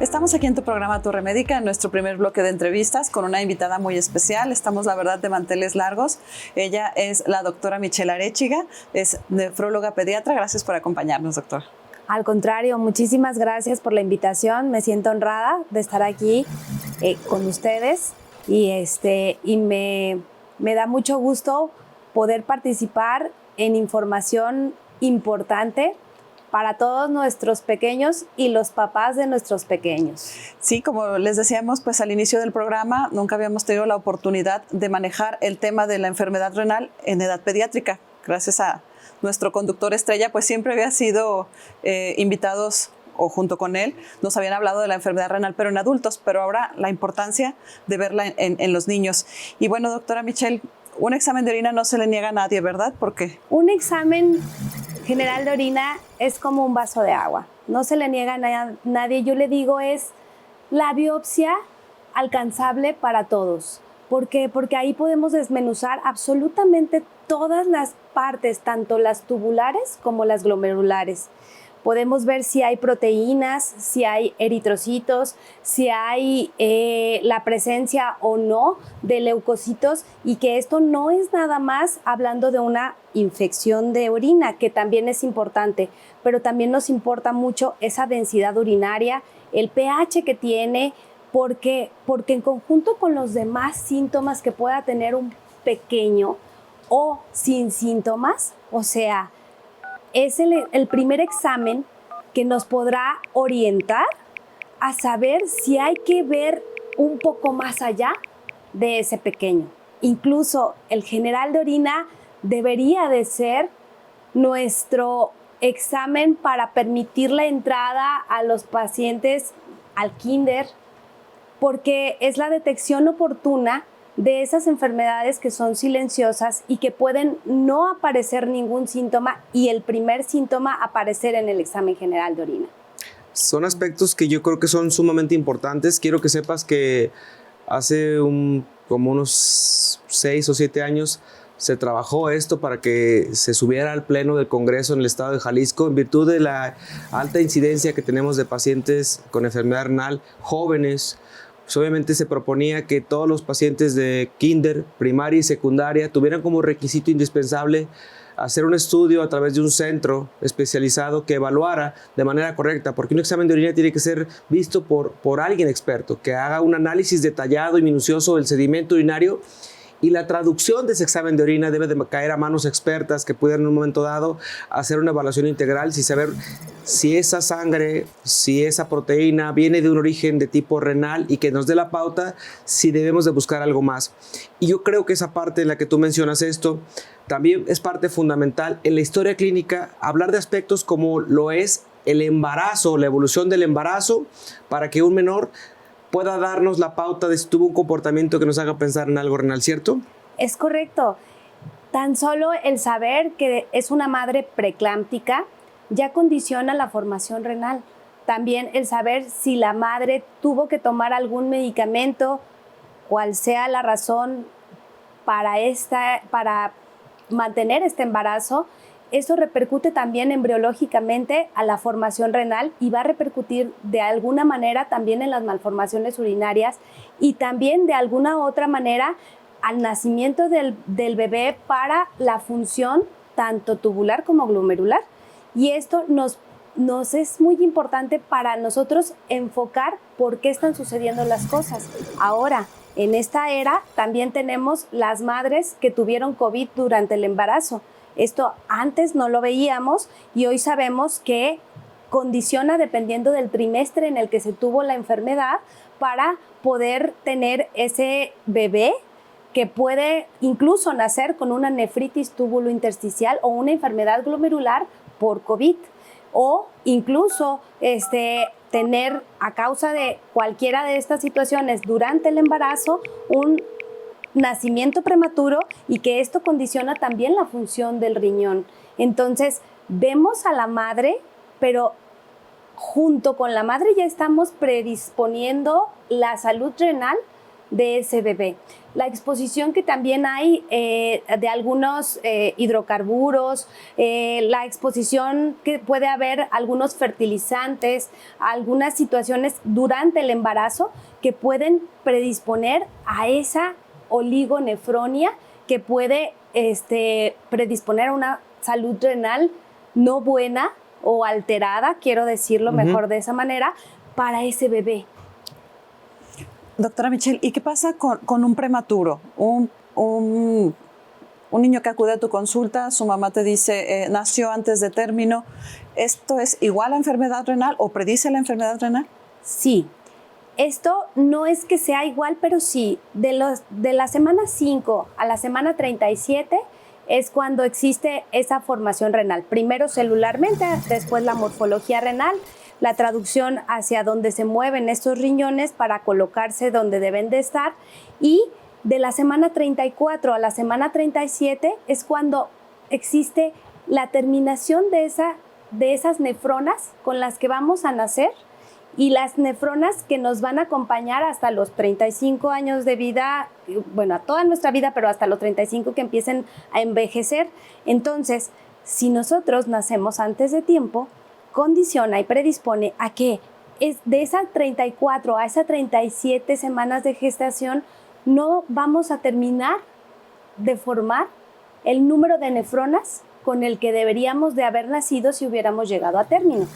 Estamos aquí en tu programa Tu Remédica, en nuestro primer bloque de entrevistas con una invitada muy especial. Estamos, la verdad, de manteles largos. Ella es la doctora Michelle Arechiga, es nefróloga pediatra. Gracias por acompañarnos, doctora. Al contrario, muchísimas gracias por la invitación. Me siento honrada de estar aquí con ustedes y me da mucho gusto poder participar en información importante para todos nuestros pequeños y los papás de nuestros pequeños. Sí, como les decíamos, pues al inicio del programa nunca habíamos tenido la oportunidad de manejar el tema de la enfermedad renal en edad pediátrica. Gracias a nuestro conductor estrella, pues siempre había sido invitados o junto con él nos habían hablado de la enfermedad renal, pero en adultos, pero ahora la importancia de verla en los niños. Y bueno, doctora Michelle, un examen de orina no se le niega a nadie, ¿verdad? ¿Por qué? Un examen general de orina es como un vaso de agua, no se le niega a nadie. Yo le digo, es la biopsia alcanzable para todos. ¿Por qué? Porque ahí podemos desmenuzar absolutamente todas las partes, tanto las tubulares como las glomerulares. Podemos ver si hay proteínas, si hay eritrocitos, si hay la presencia o no de leucocitos, y que esto no es nada más hablando de una infección de orina, que también es importante, pero también nos importa mucho esa densidad urinaria, el pH que tiene, porque en conjunto con los demás síntomas que pueda tener un pequeño o sin síntomas, o sea, es el primer examen que nos podrá orientar a saber si hay que ver un poco más allá de ese pequeño. Incluso el general de orina debería de ser nuestro examen para permitir la entrada a los pacientes al kinder, porque es la detección oportuna de esas enfermedades que son silenciosas y que pueden no aparecer ningún síntoma y el primer síntoma aparecer en el examen general de orina. Son aspectos que yo creo que son sumamente importantes. Quiero que sepas que hace como unos 6 o 7 años se trabajó esto para que se subiera al pleno del Congreso en el estado de Jalisco en virtud de la alta incidencia que tenemos de pacientes con enfermedad renal jóvenes. Pues obviamente se proponía que todos los pacientes de kinder, primaria y secundaria tuvieran como requisito indispensable hacer un estudio a través de un centro especializado que evaluara de manera correcta, porque un examen de orina tiene que ser visto por alguien experto, que haga un análisis detallado y minucioso del sedimento urinario, y la traducción de ese examen de orina debe de caer a manos expertas que puedan en un momento dado hacer una evaluación integral y saber si esa sangre, si esa proteína viene de un origen de tipo renal y que nos dé la pauta si debemos de buscar algo más. Y yo creo que esa parte en la que tú mencionas esto también es parte fundamental en la historia clínica, hablar de aspectos como lo es el embarazo, la evolución del embarazo, para que un menor pueda darnos la pauta de si tuvo un comportamiento que nos haga pensar en algo renal, ¿cierto? Es correcto. Tan solo el saber que es una madre preeclámptica ya condiciona la formación renal. También el saber si la madre tuvo que tomar algún medicamento, cual sea la razón para mantener este embarazo. Eso repercute también embriológicamente a la formación renal y va a repercutir de alguna manera también en las malformaciones urinarias y también de alguna otra manera al nacimiento del bebé para la función tanto tubular como glomerular. Y esto nos es muy importante para nosotros enfocar por qué están sucediendo las cosas. Ahora, en esta era también tenemos las madres que tuvieron COVID durante el embarazo. Esto antes no lo veíamos y hoy sabemos que condiciona dependiendo del trimestre en el que se tuvo la enfermedad para poder tener ese bebé que puede incluso nacer con una nefritis túbulo-intersticial o una enfermedad glomerular por COVID, o incluso tener a causa de cualquiera de estas situaciones durante el embarazo un nacimiento prematuro y que esto condiciona también la función del riñón. Entonces vemos a la madre, pero junto con la madre ya estamos predisponiendo la salud renal de ese bebé. La exposición que también hay de algunos hidrocarburos, la exposición que puede haber algunos fertilizantes, algunas situaciones durante el embarazo que pueden predisponer a esa oligonefronia que puede predisponer a una salud renal no buena o alterada, quiero decirlo mejor de esa manera, para ese bebé. Doctora Michelle, ¿y qué pasa con un prematuro? Un niño que acude a tu consulta, su mamá te dice, nació antes de término. ¿Esto es igual a enfermedad renal o predice la enfermedad renal? Sí. Esto no es que sea igual, pero sí, de la semana 5 a la semana 37 es cuando existe esa formación renal. Primero celularmente, después la morfología renal, la traducción hacia donde se mueven estos riñones para colocarse donde deben de estar, y de la semana 34 a la semana 37 es cuando existe la terminación de esas nefronas con las que vamos a nacer y las nefronas que nos van a acompañar hasta los 35 años de vida, bueno, a toda nuestra vida, pero hasta los 35 que empiecen a envejecer. Entonces, si nosotros nacemos antes de tiempo, condiciona y predispone a que de esas 34 a esas 37 semanas de gestación no vamos a terminar de formar el número de nefronas con el que deberíamos de haber nacido si hubiéramos llegado a término.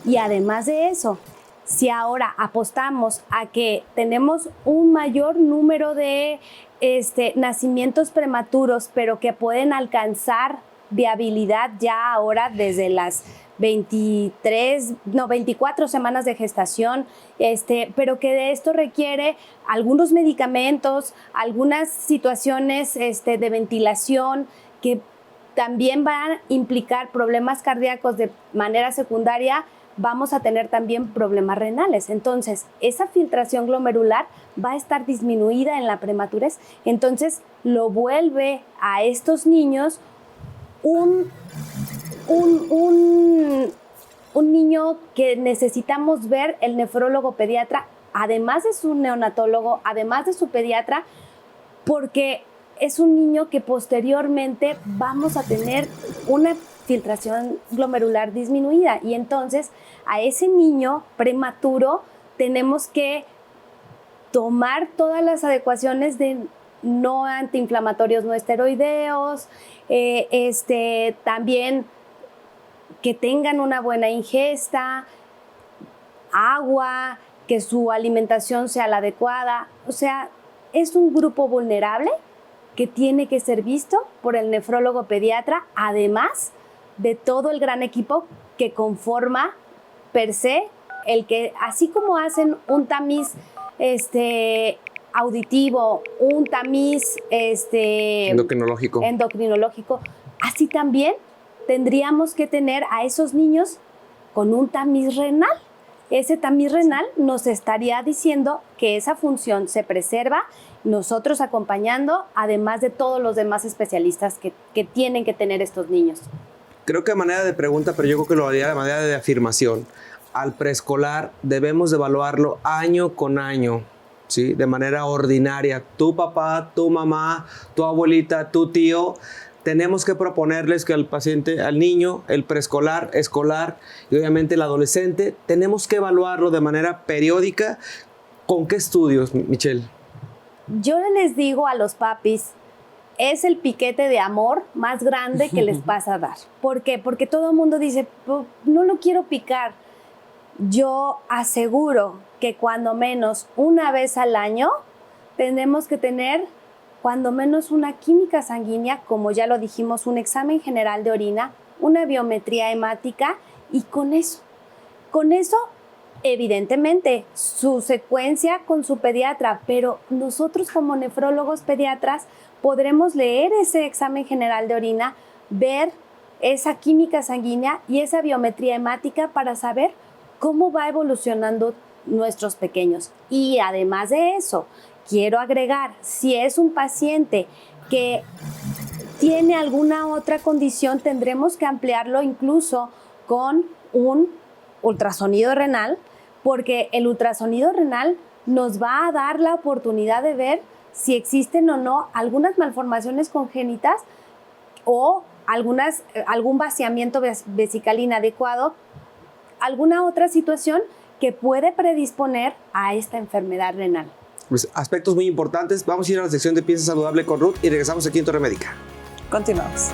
Y además de eso, si ahora apostamos a que tenemos un mayor número de nacimientos prematuros, pero que pueden alcanzar viabilidad ya ahora desde las 24 semanas de gestación, pero que de esto requiere algunos medicamentos, algunas situaciones de ventilación que también van a implicar problemas cardíacos de manera secundaria, vamos a tener también problemas renales. Entonces, esa filtración glomerular va a estar disminuida en la prematurez. Entonces, lo vuelve a estos niños un niño que necesitamos ver el nefrólogo pediatra, además de su neonatólogo, además de su pediatra, porque es un niño que posteriormente vamos a tener una filtración glomerular disminuida, y entonces a ese niño prematuro tenemos que tomar todas las adecuaciones de no antiinflamatorios no esteroideos, también que tengan una buena ingesta, agua, que su alimentación sea la adecuada. O sea, es un grupo vulnerable que tiene que ser visto por el nefrólogo pediatra, además de todo el gran equipo que conforma per se el que, así como hacen un tamiz auditivo, un tamiz endocrinológico, así también tendríamos que tener a esos niños con un tamiz renal. Ese tamiz renal nos estaría diciendo que esa función se preserva, nosotros acompañando, además de todos los demás especialistas que tienen que tener estos niños. Creo que a manera de pregunta, pero yo creo que lo haría de manera de afirmación. Al preescolar debemos de evaluarlo año con año, ¿sí? De manera ordinaria. Tu papá, tu mamá, tu abuelita, tu tío. Tenemos que proponerles que al paciente, al niño, el preescolar, escolar y obviamente el adolescente, tenemos que evaluarlo de manera periódica. ¿Con qué estudios, Michelle? Yo les digo a los papis, es el piquete de amor más grande que les vas a dar. ¿Por qué? Porque todo el mundo dice, no lo quiero picar. Yo aseguro que cuando menos una vez al año tenemos que tener cuando menos una química sanguínea, como ya lo dijimos, un examen general de orina, una biometría hemática, y con eso, evidentemente, su secuencia con su pediatra, pero nosotros como nefrólogos pediatras podremos leer ese examen general de orina, ver esa química sanguínea y esa biometría hemática para saber cómo va evolucionando nuestros pequeños. Y además de eso, quiero agregar, si es un paciente que tiene alguna otra condición, tendremos que ampliarlo incluso con un ultrasonido renal, porque el ultrasonido renal nos va a dar la oportunidad de ver si existen o no algunas malformaciones congénitas o algún vaciamiento vesical inadecuado, alguna otra situación que puede predisponer a esta enfermedad renal. Pues, aspectos muy importantes. Vamos a ir a la sección de Piensa Saludable con Ruth y regresamos aquí en Torre Médica. Continuamos.